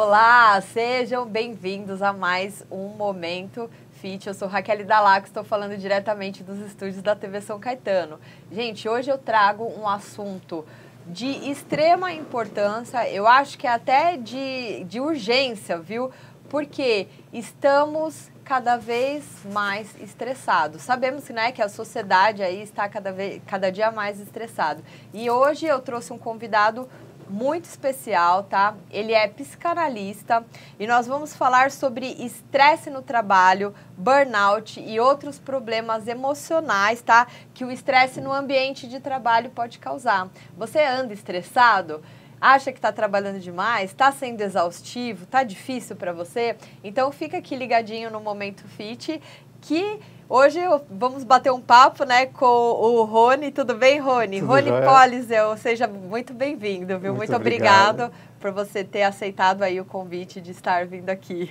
Olá, sejam bem-vindos a mais um Momento Fit. Eu sou Raquel Dalac, estou falando diretamente dos estúdios da TV São Caetano. Gente, hoje eu trago um assunto de extrema importância, eu acho que até de urgência, viu? Porque estamos cada vez mais estressados. Sabemos, né, que a sociedade aí está cada dia mais estressada. E hoje eu trouxe um convidado muito especial, tá? Ele é psicanalista e nós vamos falar sobre estresse no trabalho, burnout e outros problemas emocionais, tá? Que o estresse no ambiente de trabalho pode causar. Você anda estressado? Acha que está trabalhando demais? Está sendo exaustivo? Está difícil para você? Então fica aqui ligadinho no Momento Fit, que hoje vamos bater um papo, né, com o Rony. Tudo bem, Rony? Tudo Rony jóia. Polizel, seja muito bem-vindo, viu? Muito obrigado por você ter aceitado aí o convite de estar vindo aqui.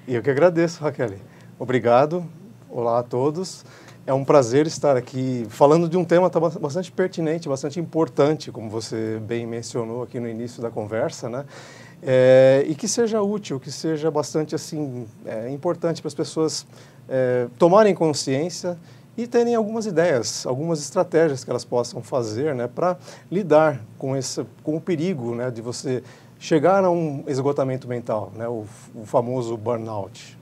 E eu que agradeço, Raquel. Obrigado. Olá a todos. É um prazer estar aqui falando de um tema bastante pertinente, bastante importante, como você bem mencionou aqui no início da conversa, né? E que seja útil, que seja bastante assim importante para as pessoas tomarem consciência e terem algumas ideias, algumas estratégias que elas possam fazer, né, para lidar com o perigo, né, de você chegar a um esgotamento mental, né, o famoso burnout.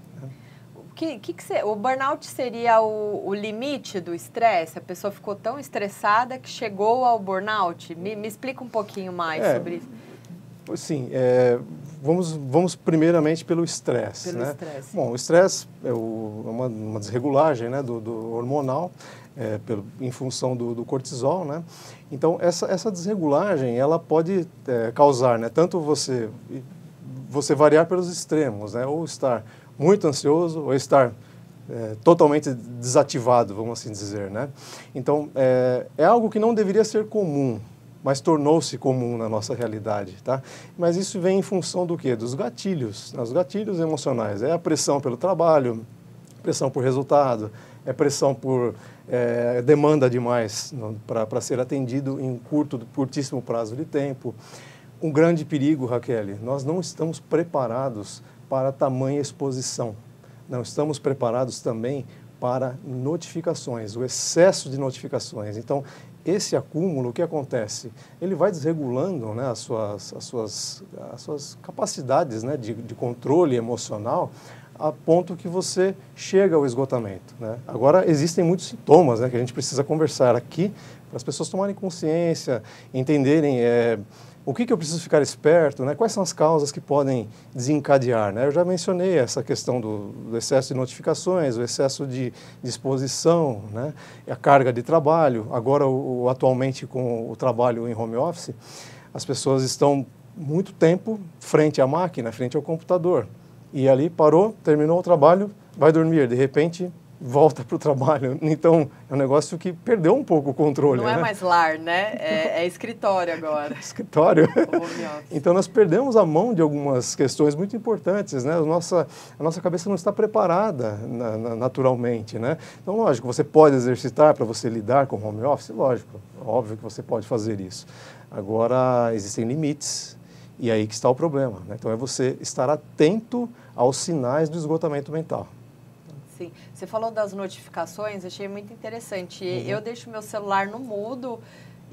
O burnout seria o limite do estresse? A pessoa ficou tão estressada que chegou ao burnout? Me explica um pouquinho mais sobre isso. Sim, vamos primeiramente pelo estresse. Né? Bom, o estresse é uma desregulagem, né, do hormonal em função do cortisol, né? Então, essa desregulagem ela pode causar, né, tanto você variar pelos extremos, né, ou estar muito ansioso ou estar totalmente desativado, vamos assim dizer, né? Então, é algo que não deveria ser comum, mas tornou-se comum na nossa realidade, tá? Mas isso vem em função do quê? Dos gatilhos, né? Os gatilhos emocionais. É a pressão pelo trabalho, pressão por resultado, é pressão por demanda demais para ser atendido em curtíssimo prazo de tempo. Um grande perigo, Raquel, nós não estamos preparados para tamanha exposição. Não estamos preparados também para notificações, o excesso de notificações. Então, esse acúmulo, o que acontece? Ele vai desregulando, né, as suas capacidades, né, de controle emocional, a ponto que você chega ao esgotamento, né? Agora, existem muitos sintomas, né, que a gente precisa conversar aqui para as pessoas tomarem consciência, entenderem o que eu preciso ficar esperto, né? Quais são as causas que podem desencadear, né? Eu já mencionei essa questão do excesso de notificações, o excesso de exposição, né? A carga de trabalho. Agora, atualmente, com o trabalho em home office, as pessoas estão muito tempo frente à máquina, frente ao computador. E ali parou, terminou o trabalho, vai dormir. De repente, volta para o trabalho. Então, é um negócio que perdeu um pouco o controle. Não é mais lar, né? É escritório agora. Escritório. Então, nós perdemos a mão de algumas questões muito importantes, né? A nossa cabeça não está preparada naturalmente, né? Então, lógico, você pode exercitar para você lidar com o home office, lógico, óbvio que você pode fazer isso. Agora, existem limites e aí que está o problema, né? Então, é você estar atento aos sinais do esgotamento mental. Sim. Você falou das notificações, achei muito interessante. Eu deixo meu celular no mudo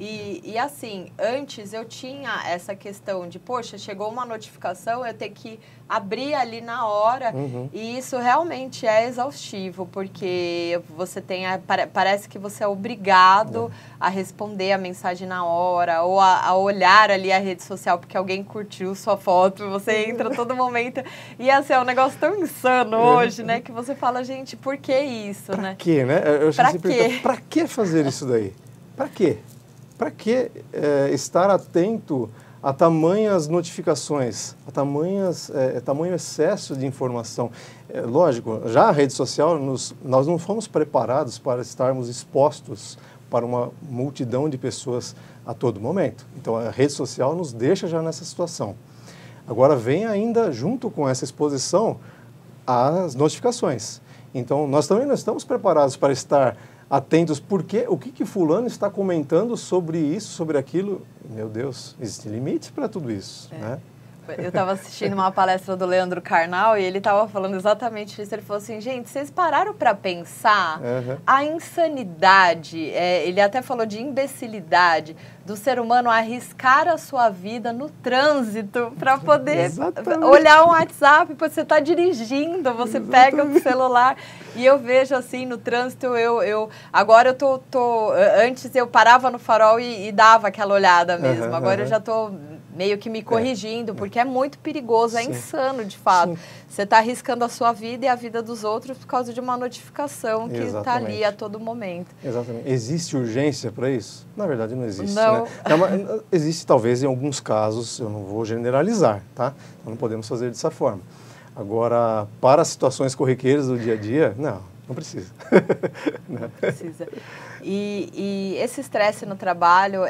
e assim, antes eu tinha essa questão de, poxa, chegou uma notificação, eu tenho que abrir ali na hora e isso realmente é exaustivo, porque você parece que você é obrigado a responder a mensagem na hora ou a olhar ali a rede social porque alguém curtiu sua foto, você entra a todo momento e assim, é um negócio tão insano hoje, né, que você fala, gente, por que isso, né? Pra quê, né? Pra que fazer isso daí? Pra quê? Para que estar atento a tamanhas notificações, a tamanho excesso de informação? Lógico, já a rede social, nós não fomos preparados para estarmos expostos para uma multidão de pessoas a todo momento. Então, a rede social nos deixa já nessa situação. Agora, vem ainda, junto com essa exposição, as notificações. Então, nós também não estamos preparados para estar atentos, porque o que fulano está comentando sobre isso, sobre aquilo. Meu Deus, existem limites para tudo isso, né? Eu estava assistindo uma palestra do Leandro Carnal e ele estava falando exatamente isso. Ele falou assim, gente, vocês pararam para pensar a insanidade, ele até falou de imbecilidade, do ser humano arriscar a sua vida no trânsito para poder olhar um WhatsApp, porque você está dirigindo, você pega o celular. E eu vejo assim, no trânsito, agora eu antes eu parava no farol e dava aquela olhada mesmo, agora eu já estou meio que me corrigindo, porque é muito perigoso, é insano de fato. Sim. Você está arriscando a sua vida e a vida dos outros por causa de uma notificação que está ali a todo momento. Exatamente. Existe urgência para isso? Na verdade não existe. Não. Né? Existe talvez em alguns casos, eu não vou generalizar, tá? Não podemos fazer dessa forma. Agora, para situações corriqueiras do dia a dia, não precisa. Não precisa. E esse estresse no trabalho,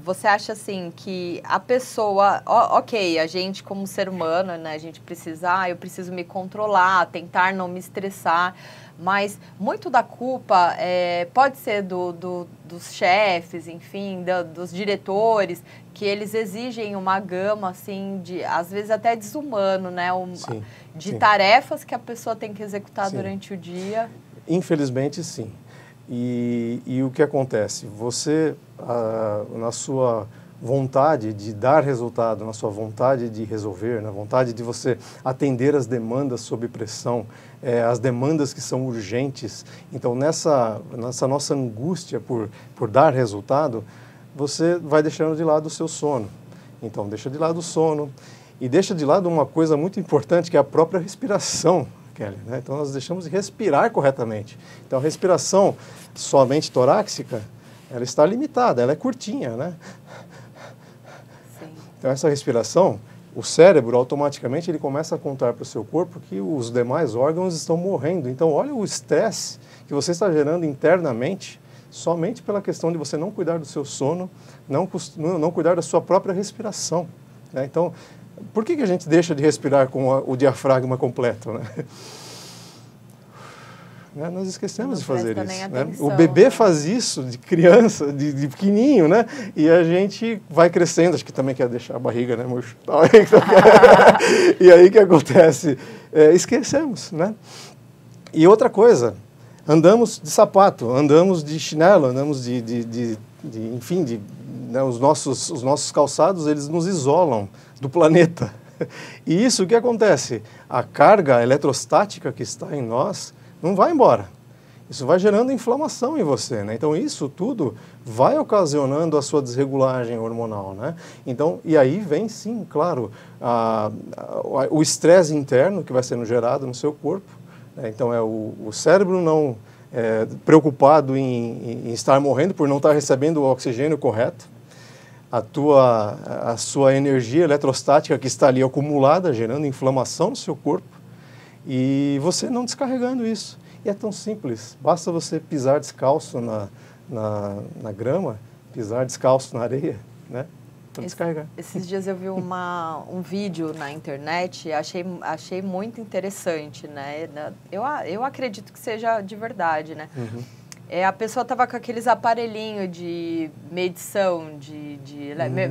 você acha assim que a pessoa, ok, a gente como ser humano, né, a gente precisa, eu preciso me controlar, tentar não me estressar, mas muito da culpa pode ser dos chefes, enfim, dos diretores, que eles exigem uma gama, assim, às vezes até desumano, né, de tarefas que a pessoa tem que executar durante o dia. Infelizmente, sim. E o que acontece? Você, na sua vontade de dar resultado, na sua vontade de resolver, na vontade de você atender as demandas sob pressão, as demandas que são urgentes, então nessa nossa angústia por dar resultado, você vai deixando de lado o seu sono. Então, deixa de lado o sono e deixa de lado uma coisa muito importante, que é a própria respiração, Kelly, né? Então, nós deixamos de respirar corretamente. Então, a respiração somente torácica, ela está limitada, ela é curtinha, né? Sim. Então, essa respiração, o cérebro, automaticamente, ele começa a contar para o seu corpo que os demais órgãos estão morrendo. Então, olha o estresse que você está gerando internamente, somente pela questão de você não cuidar do seu sono, não cuidar da sua própria respiração, né? Então, por que a gente deixa de respirar com o diafragma completo, né? Nós esquecemos de fazer isso, né? O bebê faz isso de criança, de pequenininho, né? E a gente vai crescendo, acho que também quer deixar a barriga, né, murcho? E aí o que acontece? Esquecemos, né? E outra coisa, andamos de sapato, andamos de chinelo, andamos enfim, né, os nossos calçados, eles nos isolam do planeta. E isso, o que acontece? A carga eletrostática que está em nós não vai embora. Isso vai gerando inflamação em você, né? Então, isso tudo vai ocasionando a sua desregulagem hormonal, né? Então, e aí vem, sim, claro, o estresse interno que vai sendo gerado no seu corpo, né? Então, é o cérebro não preocupado em estar morrendo por não estar recebendo o oxigênio correto, a sua energia eletrostática que está ali acumulada, gerando inflamação no seu corpo, e você não descarregando isso. E é tão simples, basta você pisar descalço na grama, pisar descalço na areia, né? Para descarregar. Esses dias eu vi um vídeo na internet e achei muito interessante, né? Eu acredito que seja de verdade, né? Uhum. A pessoa estava com aqueles aparelhinhos de medição,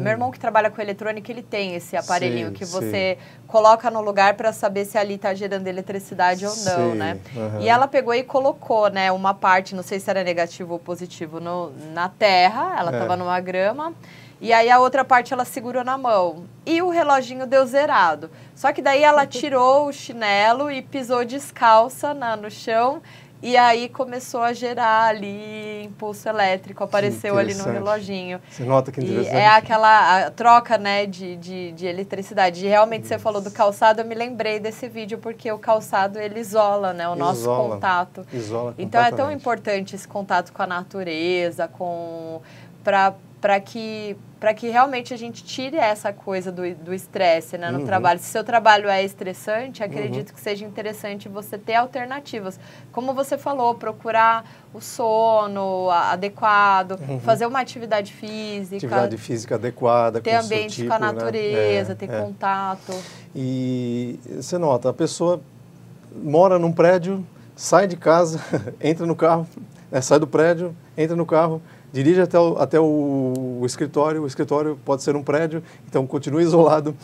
meu irmão que trabalha com eletrônica, ele tem esse aparelhinho que você coloca no lugar para saber se ali está gerando eletricidade ou não, né? Uhum. E ela pegou e colocou, né, uma parte, não sei se era negativo ou positivo, na terra, ela estava numa grama, e aí a outra parte ela segurou na mão. E o reloginho deu zerado. Só que daí ela tirou o chinelo e pisou descalça no chão. E aí começou a gerar ali impulso elétrico, apareceu ali no reloginho. Você nota que interessante. E é aquela troca, né, de eletricidade. E realmente você falou do calçado, eu me lembrei desse vídeo, porque o calçado, ele isola, né, o nosso contato. Isola então é tão importante esse contato com a natureza, para que realmente a gente tire essa coisa do estresse, né, no trabalho. Se seu trabalho é estressante, acredito que seja interessante você ter alternativas. Como você falou, procurar o sono adequado, fazer uma atividade física. Atividade física adequada, ter ambiente com a natureza, ter contato. E você nota, a pessoa mora num prédio, sai de casa, entra no carro, sai do prédio, entra no carro, dirige até o escritório pode ser um prédio, então continua isolado,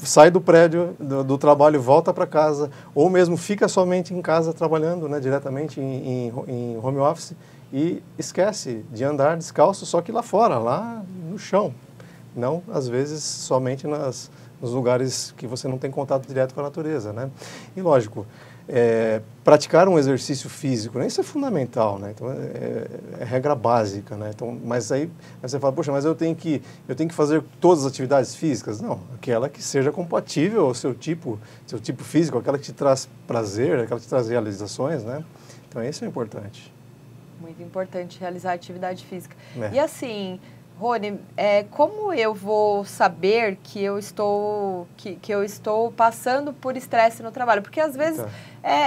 sai do prédio, do trabalho, volta para casa, ou mesmo fica somente em casa trabalhando, né, diretamente em home office, e esquece de andar descalço, só que lá fora, lá no chão, não às vezes somente nos lugares que você não tem contato direto com a natureza, né? E lógico, praticar um exercício físico, né? Isso é fundamental, né? Então, é regra básica, né? Então, mas aí você fala, poxa, mas eu tenho que fazer todas as atividades físicas? Não, aquela que seja compatível ao seu tipo físico, aquela que te traz prazer, aquela que te traz realizações, né? Então, isso é importante. Muito importante realizar atividade física. E assim, Rony, como eu vou saber que eu estou passando por estresse no trabalho? Porque às vezes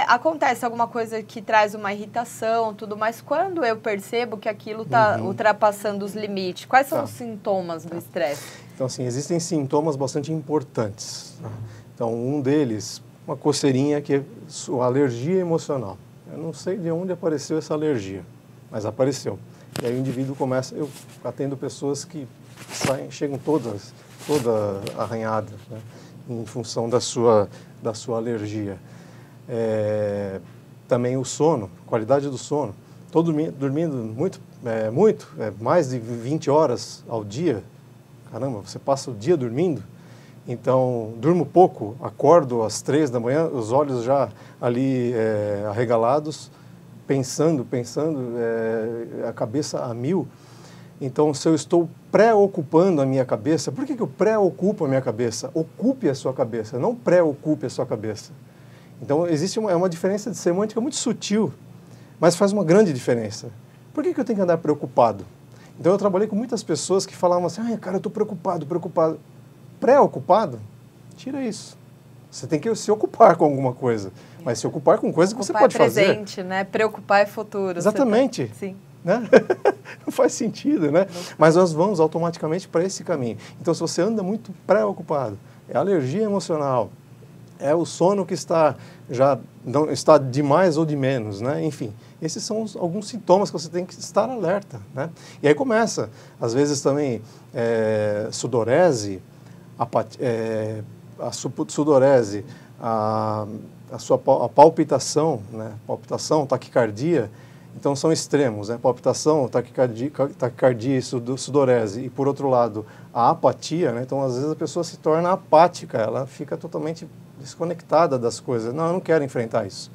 acontece alguma coisa que traz uma irritação, tudo, mas quando eu percebo que aquilo está ultrapassando os limites, quais são os sintomas do estresse? Então, assim, existem sintomas bastante importantes. Então, um deles, uma coceirinha, que é a alergia emocional. Eu não sei de onde apareceu essa alergia, mas apareceu. E aí o indivíduo começa, eu atendo pessoas que chegam toda arranhadas, né, em função da sua alergia. Também o sono, qualidade do sono. Estou dormindo mais de 20 horas ao dia. Caramba, você passa o dia dormindo? Então, durmo pouco, acordo às 3 da manhã, os olhos já ali arregalados, pensando, a cabeça a mil. Então, se eu estou preocupando a minha cabeça, por que eu preocupo a minha cabeça? Ocupe a sua cabeça, não preocupe a sua cabeça. Então, existe uma diferença de semântica muito sutil, mas faz uma grande diferença. Por que eu tenho que andar preocupado? Então, eu trabalhei com muitas pessoas que falavam assim, cara, eu estou preocupado. Preocupado? Tira isso. Você tem que se ocupar com alguma coisa, mas se ocupar com coisa que você pode fazer. Presente, né? Preocupar é futuro. Exatamente. Sim. Né? Não faz sentido, né? Mas nós vamos automaticamente para esse caminho. Então, se você anda muito preocupado, é alergia emocional, é o sono que está de mais ou de menos, né? Enfim, esses são alguns sintomas que você tem que estar alerta, né? E aí começa, às vezes também, sudorese, a sudorese, a palpitação, né? Palpitação, taquicardia. Então, são extremos, né? Palpitação, taquicardia e sudorese. E, por outro lado, a apatia, né? Então, às vezes, a pessoa se torna apática, ela fica totalmente desconectada das coisas. Não, eu não quero enfrentar isso.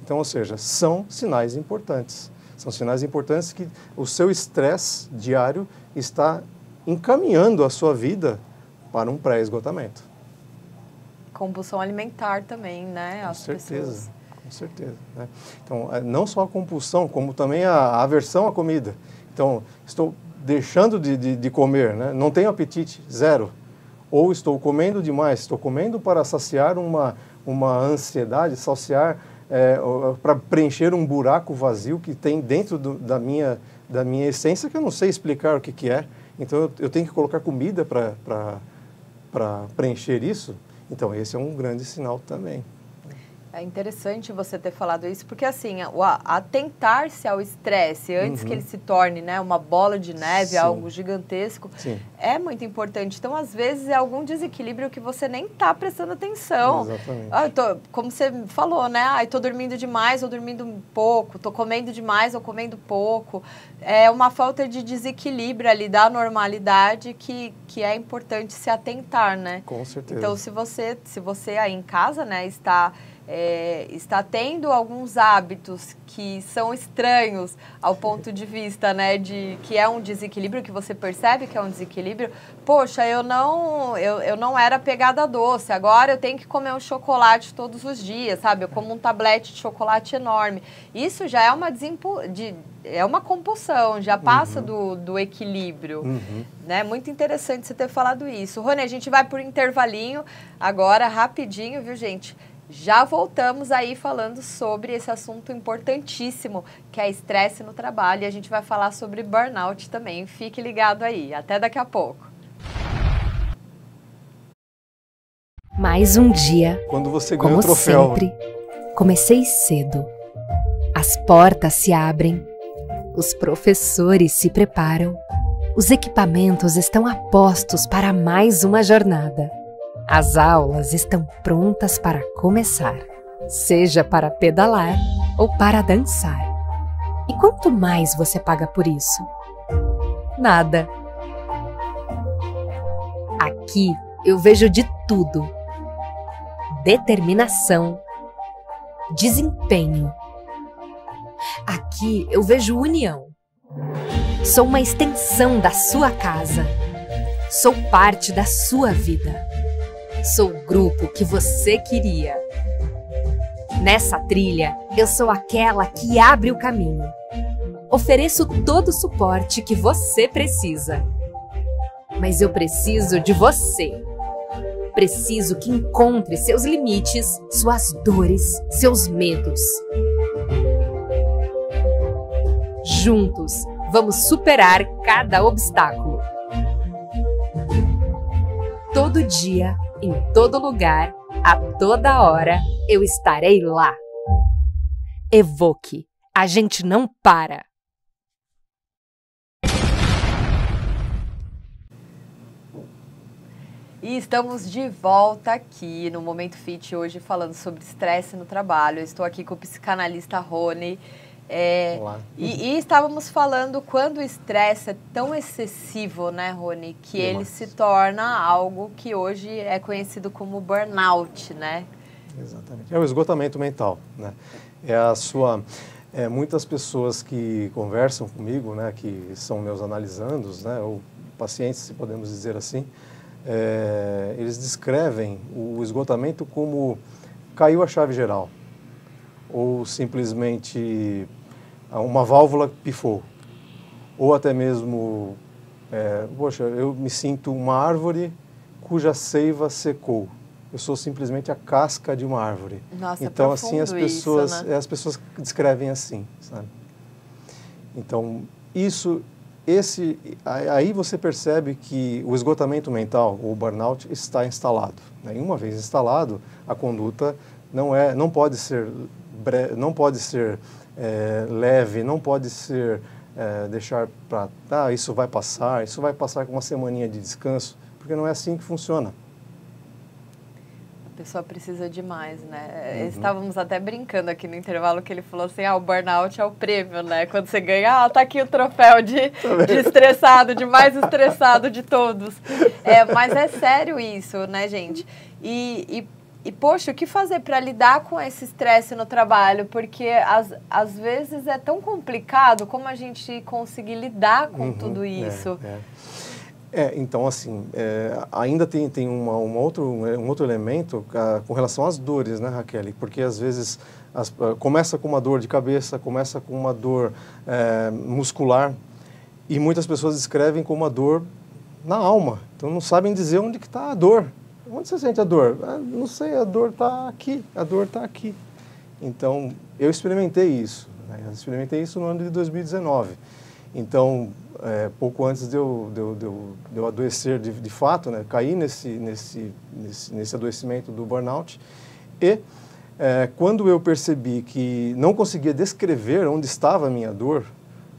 Então, ou seja, são sinais importantes. São sinais importantes que o seu estresse diário está encaminhando a sua vida para um pré-esgotamento. Compulsão alimentar também, né? Com certeza. Com certeza. Né? Então, não só a compulsão, como também a aversão à comida. Então, estou deixando de comer, né? Não tenho apetite, zero. Ou estou comendo demais, estou comendo para saciar uma ansiedade, para preencher um buraco vazio que tem dentro da minha essência, que eu não sei explicar o que é. Então, eu tenho que colocar comida para preencher isso. Então, esse é um grande sinal também. É interessante você ter falado isso, porque assim, atentar-se ao estresse antes que ele se torne, né, uma bola de neve, sim, algo gigantesco, sim, é muito importante. Então, às vezes, é algum desequilíbrio que você nem está prestando atenção. Exatamente. Como você falou, né? Estou dormindo demais ou dormindo pouco, estou comendo demais ou comendo pouco. É uma falta de desequilíbrio ali da normalidade que é importante se atentar, né? Com certeza. Então, se você aí em casa, né, está tendo alguns hábitos que são estranhos ao ponto de vista, né, de que é um desequilíbrio, que você percebe que é um desequilíbrio, poxa, eu não era pegada a doce, agora eu tenho que comer um chocolate todos os dias, sabe? Eu como um tablete de chocolate enorme. Isso já é uma compulsão, já passa do equilíbrio. Né? Muito interessante você ter falado isso. Rony, a gente vai por intervalinho agora, rapidinho, viu, gente? Já voltamos aí falando sobre esse assunto importantíssimo, que é estresse no trabalho, e a gente vai falar sobre burnout também. Fique ligado aí. Até daqui a pouco. Mais um dia. Quando você ganha o troféu. Como sempre, comecei cedo. As portas se abrem, Os professores se preparam. Os equipamentos estão a postos para mais uma jornada. As aulas estão prontas para começar, seja para pedalar ou para dançar. E quanto mais você paga por isso? Nada. Aqui eu vejo de tudo: determinação, desempenho. Aqui eu vejo união. Sou uma extensão da sua casa. Sou parte da sua vida. Sou o grupo que você queria. Nessa trilha, eu sou aquela que abre o caminho. Ofereço todo o suporte que você precisa. Mas eu preciso de você. Preciso que encontre seus limites, suas dores, seus medos. Juntos, vamos superar cada obstáculo. Todo dia, em todo lugar, a toda hora, eu estarei lá. Evoque, a gente não para. E estamos de volta aqui no Momento Fit hoje falando sobre estresse no trabalho. Eu estou aqui com o psicanalista Rony. Olá. E estávamos falando quando o estresse é tão excessivo, né, Rony, que ele se torna algo que hoje é conhecido como burnout, né? Exatamente. É o esgotamento mental, né? Muitas pessoas que conversam comigo, né, que são meus analisandos, né, ou pacientes, se podemos dizer assim, eles descrevem o esgotamento como caiu a chave geral, ou simplesmente uma válvula pifou, ou até mesmo, poxa, eu me sinto uma árvore cuja seiva secou. Eu sou simplesmente a casca de uma árvore. Nossa, então, assim, as pessoas, isso, né? as pessoas descrevem assim, sabe? Então, aí você percebe que o esgotamento mental, o burnout, está instalado, né? E uma vez instalado, a conduta não pode ser leve, não pode ser deixar para, isso vai passar com uma semaninha de descanso, porque não é assim que funciona. A pessoa precisa de mais, né? Uhum. Estávamos até brincando aqui no intervalo que ele falou assim, o burnout é o prêmio, né? Quando você ganha, tá aqui o troféu de estressado, de mais estressado de todos. Mas é sério isso, né, gente? E poxa, o que fazer para lidar com esse estresse no trabalho? Porque, às vezes, é tão complicado como a gente conseguir lidar com tudo isso. Então, assim, ainda tem um outro elemento com relação às dores, né, Raquel? Porque, às vezes, começa com uma dor de cabeça, começa com uma dor muscular, e muitas pessoas descrevem como uma dor na alma. Então, não sabem dizer onde que está a dor. Onde você sente a dor? Não sei, a dor está aqui, Então, eu experimentei isso, né? Eu experimentei isso no ano de 2019. Então, pouco antes de eu adoecer de fato, né? Caí nesse adoecimento do burnout. E quando eu percebi que não conseguia descrever onde estava a minha dor,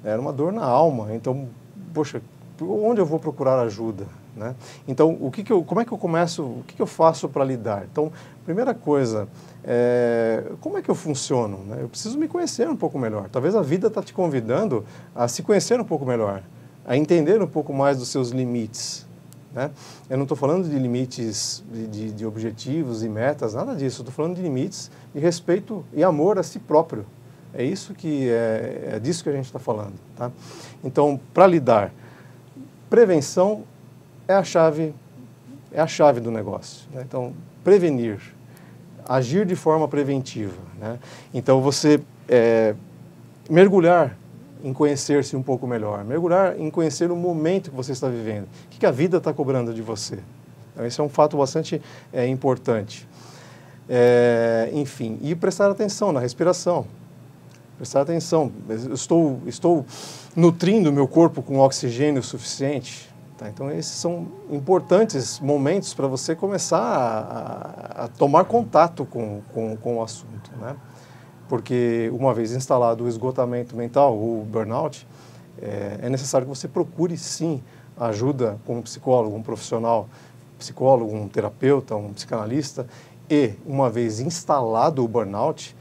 era uma dor na alma. Então, poxa, onde eu vou procurar ajuda? Né? Então, como é que eu começo, o que eu faço para lidar? Então, primeira coisa, como é que eu funciono? Né? Eu preciso me conhecer um pouco melhor. Talvez a vida está te convidando a se conhecer um pouco melhor, a entender um pouco mais dos seus limites. Né? Eu não estou falando de limites de objetivos e metas, nada disso. Estou falando de limites de respeito e amor a si próprio. É isso que é disso que a gente está falando. Tá? Então, para lidar, prevenção é a chave do negócio. Né? Então, prevenir, agir de forma preventiva. Né? Então, você mergulhar em conhecer-se um pouco melhor, mergulhar em conhecer o momento que você está vivendo, o que a vida está cobrando de você. Então, esse é um fato bastante importante. Enfim, e prestar atenção na respiração. Prestar atenção, eu estou nutrindo o meu corpo com oxigênio suficiente. Tá, então, esses são importantes momentos para você começar a tomar contato com o assunto. Né? Porque uma vez instalado o esgotamento mental, o burnout, é necessário que você procure sim ajuda com um psicólogo, um profissional, psicólogo, um terapeuta, um psicanalista, e uma vez instalado o burnout,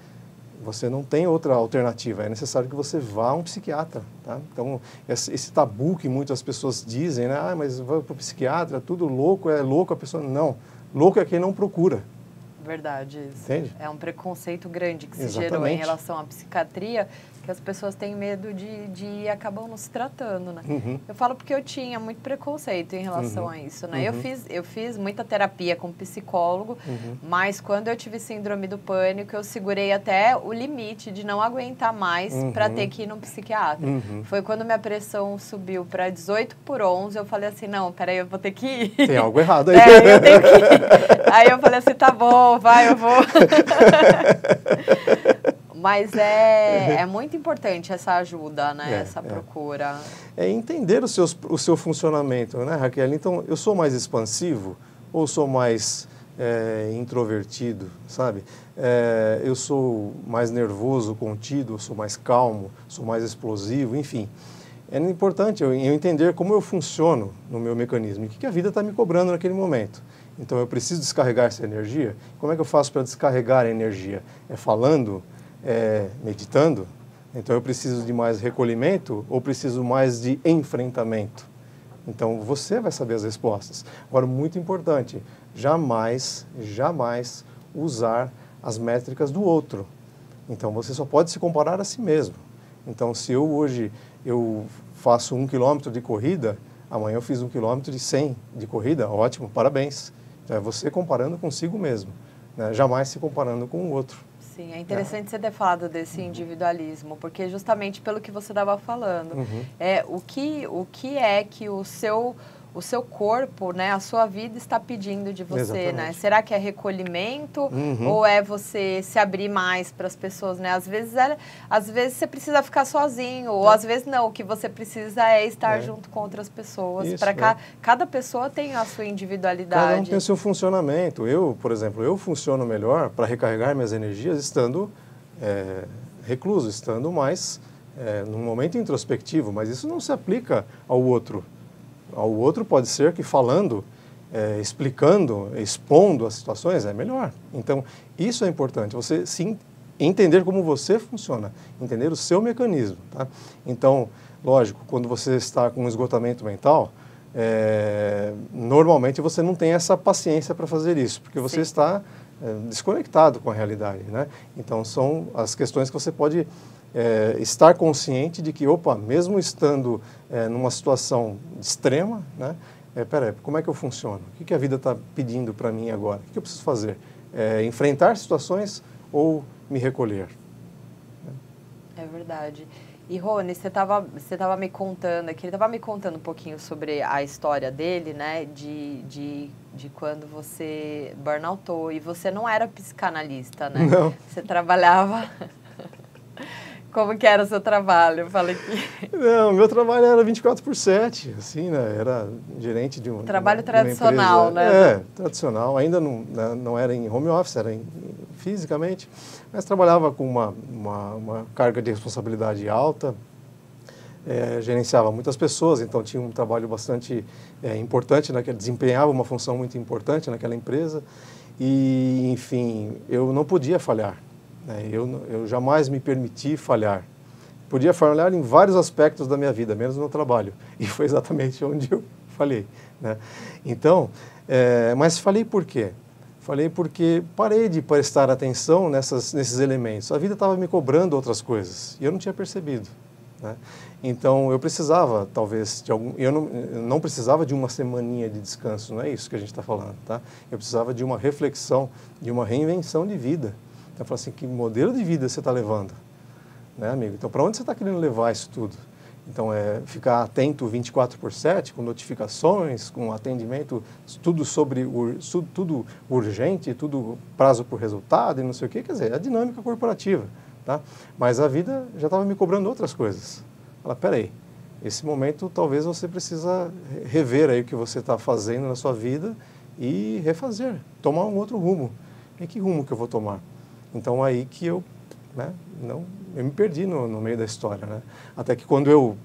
você não tem outra alternativa, é necessário que você vá a um psiquiatra, tá? Então, esse tabu que muitas pessoas dizem, né? Ah, mas vai para o psiquiatra, tudo louco, é louco a pessoa... Não, louco é quem não procura. Verdade, isso. Entende? É um preconceito grande que se Exatamente. gerou em relação à psiquiatria, que as pessoas têm medo de ir e acabam não se tratando, né? Uhum. Eu falo porque eu tinha muito preconceito em relação a isso, né? Eu fiz muita terapia com psicólogo, mas quando eu tive síndrome do pânico, eu segurei até o limite de não aguentar mais para ter que ir num psiquiatra. Foi quando minha pressão subiu para 18/11, eu falei assim, não, peraí, eu vou ter que ir. Tem algo errado aí. Eu tenho que ir. Aí eu falei assim, tá bom, vai, eu vou. Mas é muito importante essa ajuda, né? Essa procura. É entender o seu funcionamento, né, Raquel? Então, eu sou mais expansivo ou sou mais introvertido, sabe? Eu sou mais nervoso, contido, sou mais calmo, sou mais explosivo, enfim. É importante eu entender como eu funciono no meu mecanismo e o que a vida está me cobrando naquele momento. Então, eu preciso descarregar essa energia. Como é que eu faço para descarregar a energia? É falando? Meditando? Então eu preciso de mais recolhimento ou preciso mais de enfrentamento? Então você vai saber as respostas. Agora, muito importante, jamais usar as métricas do outro. Então você só pode se comparar a si mesmo. Então se hoje eu faço 1 quilômetro de corrida, amanhã eu fiz 1 quilômetro de 100 de corrida, ótimo, parabéns. Então é você comparando consigo mesmo, né? Jamais se comparando com o outro. Sim, é interessante você ter falado desse individualismo, porque justamente pelo que você estava falando, o que é que o seu corpo, né, a sua vida está pedindo de você, né? Será que é recolhimento ou é você se abrir mais para as pessoas, né? Às vezes você precisa ficar sozinho, ou às vezes não, o que você precisa é estar junto com outras pessoas. Cada pessoa tem a sua individualidade. Cada um tem o seu funcionamento. Eu, por exemplo, eu funciono melhor para recarregar minhas energias estando recluso, estando mais num momento introspectivo, mas isso não se aplica ao outro. Ao outro pode ser que falando, explicando, expondo as situações é melhor. Então, isso é importante, você sim entender como você funciona, entender o seu mecanismo, tá? Então, lógico, quando você está com esgotamento mental, normalmente você não tem essa paciência para fazer isso, porque você está desconectado com a realidade, né? Então, são as questões que você pode estar consciente de que, opa, mesmo estando numa situação extrema, né? Peraí, como é que eu funciono? O que a vida está pedindo para mim agora? O que eu preciso fazer? Enfrentar situações ou me recolher? É verdade. E, Rony, você tava me contando aqui, ele estava me contando um pouquinho sobre a história dele, né, de quando você burnoutou, e você não era psicanalista, né? Não. Você trabalhava... Como que era o seu trabalho? Eu falei que... Não, meu trabalho era 24/7, assim, né? Era gerente de um... Trabalho tradicional, né? Tradicional. Ainda não era em home office, era fisicamente. Mas trabalhava com uma carga de responsabilidade alta, gerenciava muitas pessoas, então tinha um trabalho bastante importante, desempenhava uma função muito importante naquela empresa. E, enfim, eu não podia falhar. Eu jamais me permiti falhar. Podia falhar em vários aspectos da minha vida, menos no trabalho. E foi exatamente onde eu falhei, né? Então, mas falei por quê? Falei porque parei de prestar atenção nesses elementos. A vida estava me cobrando outras coisas e eu não tinha percebido, né? Então, eu precisava, talvez, eu não precisava de uma semaninha de descanso, não é isso que a gente está falando, tá? Eu precisava de uma reflexão, de uma reinvenção de vida. Então, eu falo assim, que modelo de vida você está levando, né, amigo? Então, para onde você está querendo levar isso tudo? Então, ficar atento 24/7, com notificações, com atendimento, tudo tudo urgente, tudo prazo por resultado e não sei o quê, quer dizer, é a dinâmica corporativa, tá? Mas a vida já estava me cobrando outras coisas. Fala, peraí, esse momento talvez você precisa rever aí o que você está fazendo na sua vida e refazer, tomar um outro rumo. E que rumo que eu vou tomar? Então, aí que eu né? Não, eu me perdi no meio da história, né? Até que quando eu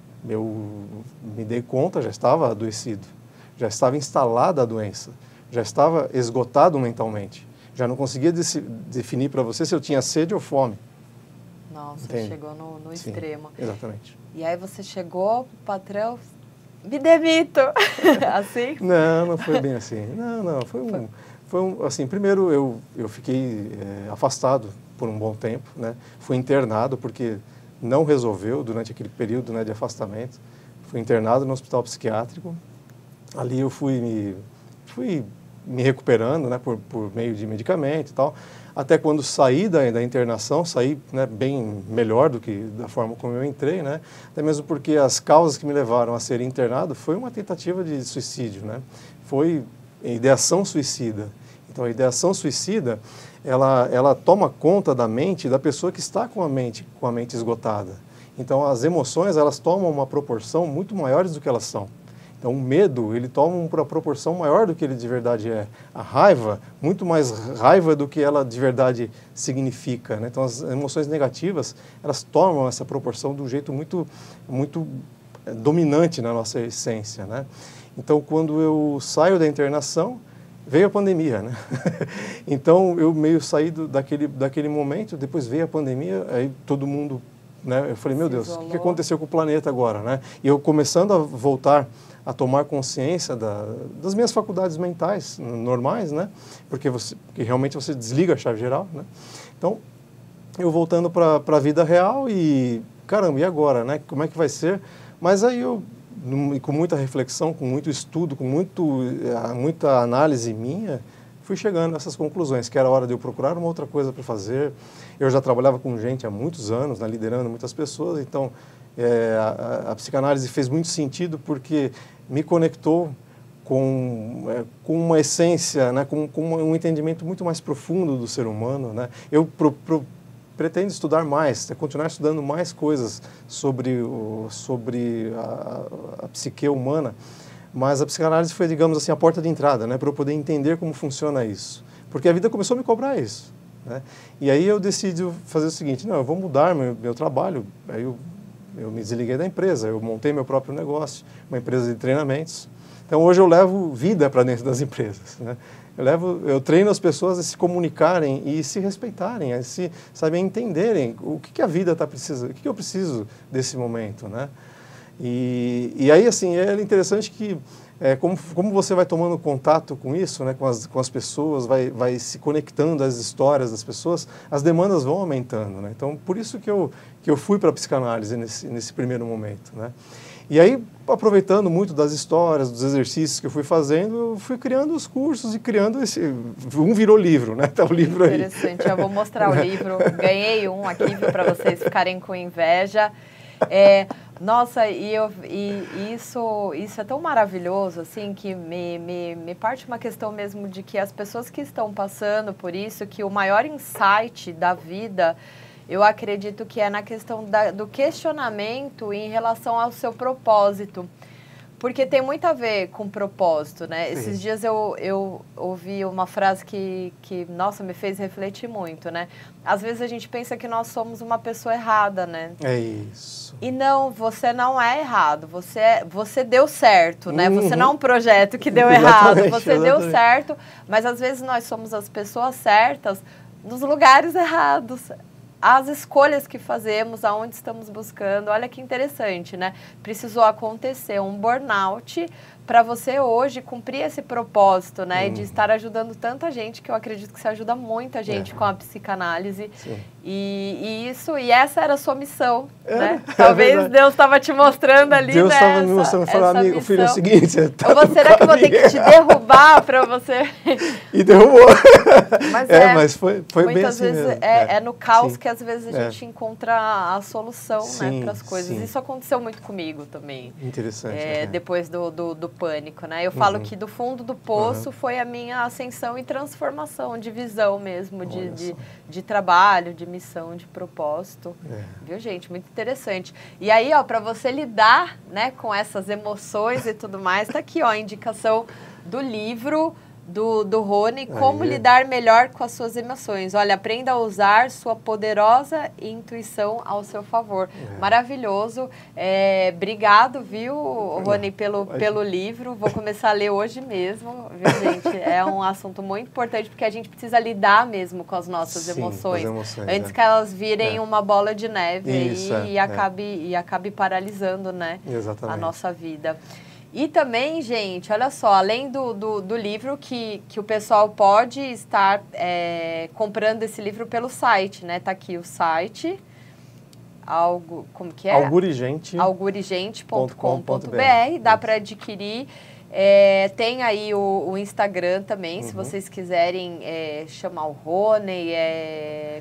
me dei conta, já estava adoecido, já estava instalada a doença, já estava esgotado mentalmente, já não conseguia definir para você se eu tinha sede ou fome. Nossa, entende? Chegou no extremo. Exatamente. E aí você chegou, patrão, me demito, assim? Não foi bem assim. Não, foi assim, primeiro eu fiquei afastado por um bom tempo, né? Fui internado porque não resolveu durante aquele período, né, de afastamento. Fui internado no hospital psiquiátrico. Ali eu fui me recuperando, né, por meio de medicamento e tal. Até quando saí da internação, saí, né, bem melhor do que da forma como eu entrei, né? Até mesmo porque as causas que me levaram a ser internado foi uma tentativa de suicídio, né? Foi ideação suicida. Então, a ideação suicida, ela toma conta da mente da pessoa que está com a mente esgotada. Então, as emoções, elas tomam uma proporção muito maiores do que elas são. Então, o medo, ele toma uma proporção maior do que ele de verdade é. A raiva, muito mais raiva do que ela de verdade significa, né? Então, as emoções negativas, elas tomam essa proporção de um jeito muito dominante na nossa essência, né? Então, quando eu saio da internação, veio a pandemia, né? Então, eu meio saí daquele momento, depois veio a pandemia, aí todo mundo, né? Eu falei, meu Deus, o que aconteceu com o planeta agora, né? E eu começando a voltar a tomar consciência das minhas faculdades mentais normais, né? Porque realmente você desliga a chave geral, né? Então, eu voltando para a vida real e, caramba, e agora, né? Como é que vai ser? Mas aí eu, com muita reflexão, com muito estudo, com muita análise minha, fui chegando a essas conclusões, que era hora de eu procurar uma outra coisa para fazer. Eu já trabalhava com gente há muitos anos, né, liderando muitas pessoas, então a psicanálise fez muito sentido porque me conectou com uma essência, né, com um entendimento muito mais profundo do ser humano, né. Eu pretendo estudar mais, continuar estudando mais coisas sobre a psique humana, mas a psicanálise foi, digamos assim, a porta de entrada, né, para eu poder entender como funciona isso. Porque a vida começou a me cobrar isso, né. E aí eu decidi fazer o seguinte, não, eu vou mudar meu trabalho. Aí eu me desliguei da empresa, eu montei meu próprio negócio, uma empresa de treinamentos. Então hoje eu levo vida para dentro das empresas, né. Eu treino as pessoas a se comunicarem e se respeitarem, a entenderem o que a vida está precisando, o que eu preciso desse momento, né? E aí, assim, é interessante que como você vai tomando contato com isso, né, com as pessoas, vai se conectando às histórias das pessoas, as demandas vão aumentando, né? Então, por isso que eu fui para a psicanálise nesse primeiro momento, né? E aí, aproveitando muito das histórias, dos exercícios que eu fui fazendo, eu fui criando os cursos e criando um virou livro, né? Tá o livro aí. Interessante, eu vou mostrar o livro. Ganhei um aqui para vocês ficarem com inveja. Nossa, e isso é tão maravilhoso, assim, que me parte uma questão mesmo de que as pessoas que estão passando por isso, que o maior insight da vida, eu acredito que é na questão do questionamento em relação ao seu propósito. Porque tem muito a ver com propósito, né? Sim. Esses dias eu ouvi uma frase que, nossa, me fez refletir muito, né? Às vezes a gente pensa que nós somos uma pessoa errada, né? É isso. E não, você não é errado, você deu certo, né? Você não é um projeto que deu errado, você deu certo, mas às vezes nós somos as pessoas certas nos lugares errados. As escolhas que fazemos, aonde estamos buscando, olha que interessante, né? Precisou acontecer um burnout para você hoje cumprir esse propósito, né? De estar ajudando tanta gente, que eu acredito que você ajuda muita gente com a psicanálise. Sim. E essa era a sua missão, né? Talvez Deus estava te mostrando ali, Deus estava me mostrando, falando, amigo, filho, é o seguinte... será que eu vou ter que te derrubar para você... E derrubou. Mas foi bem assim vezes mesmo. É no caos que às vezes a gente encontra a solução, né, para as coisas. Sim. Isso aconteceu muito comigo também. Interessante. Depois do pânico, né? Eu falo que do fundo do poço foi a minha ascensão e transformação de visão mesmo, de trabalho, de missão, de propósito. Viu, gente? Muito interessante. E aí, ó, para você lidar, né, com essas emoções e tudo mais, tá aqui, ó, a indicação do livro do Rony, como lidar melhor com as suas emoções. Olha, aprenda a usar sua poderosa intuição ao seu favor. Maravilhoso. Obrigado, viu, Rony, pelo livro. Vou começar a ler hoje mesmo, viu, gente? É um assunto muito importante, porque a gente precisa lidar mesmo com as nossas emoções. Antes que elas virem uma bola de neve e acabe paralisando, né, a nossa vida. E também, gente, olha só, além do livro que o pessoal pode estar comprando esse livro pelo site, né? Tá aqui o site, como que é? Algurigente.com.br, dá para adquirir. Tem aí o Instagram também, se vocês quiserem chamar o Rony,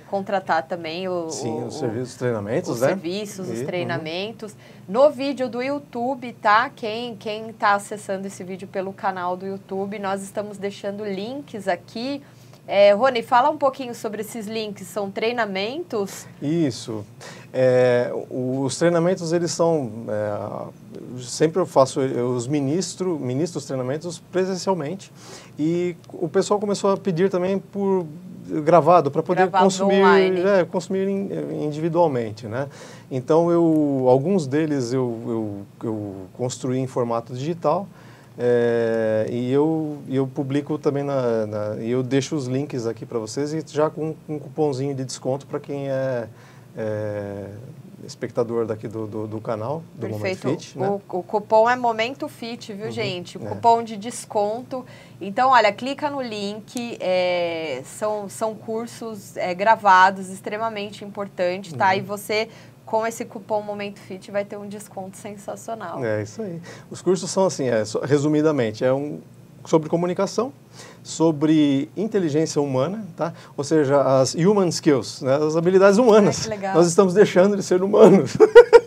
contratar também os serviços, treinamentos, os serviços, os treinamentos. No vídeo do YouTube, tá? Quem tá acessando esse vídeo pelo canal do YouTube, nós estamos deixando links aqui. Rony, fala um pouquinho sobre esses links, são treinamentos? Isso. Os treinamentos, eles são... sempre eu faço, os ministros treinamentos presencialmente, e o pessoal começou a pedir também por gravado, para poder consumir individualmente, né? Então, alguns deles eu construí em formato digital, e eu publico também e eu deixo os links aqui para vocês, e já com um cupomzinho de desconto para quem é espectador daqui do canal, do Perfeito. Momento Fit. Né? O cupom é Momento Fit, viu, gente? O cupom de desconto. Então, olha, clica no link, são cursos gravados, extremamente importantes, tá? E você, com esse cupom Momento Fit, vai ter um desconto sensacional. É isso aí. Os cursos são assim, resumidamente, sobre comunicação, sobre inteligência humana, tá? Ou seja, as human skills, né? As habilidades humanas. Que legal. Nós estamos deixando de ser humanos.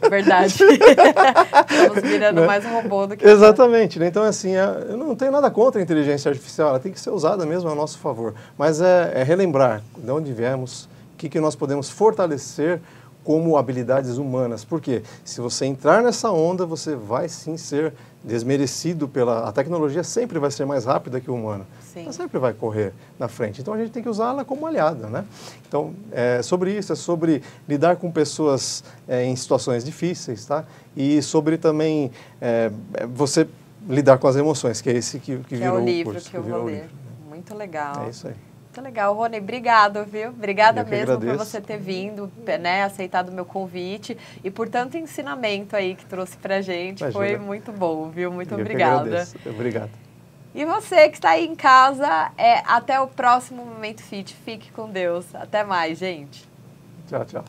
Verdade. Estamos virando mais um robô do que... Exatamente. Né? Então, assim, eu não tenho nada contra a inteligência artificial, ela tem que ser usada mesmo a nosso favor. Mas relembrar de onde viemos, o que nós podemos fortalecer como habilidades humanas. Porque se você entrar nessa onda, você vai sim ser desmerecido a tecnologia sempre vai ser mais rápida que o humano. Sim. Ela sempre vai correr na frente. Então, a gente tem que usá-la como aliada, né? Então, sobre isso, sobre lidar com pessoas em situações difíceis, tá? E sobre também você lidar com as emoções, que é esse que virou o livro curso, que eu vou ler. Muito legal. É isso aí. Muito legal, Rony. Obrigado, viu? Obrigada mesmo por você ter vindo, né? Aceitado o meu convite e por tanto ensinamento aí que trouxe pra gente. Imagina. Foi muito bom, viu? Muito obrigada. Obrigado. E você que está aí em casa, até o próximo Momento Fit. Fique com Deus. Até mais, gente. Tchau, tchau.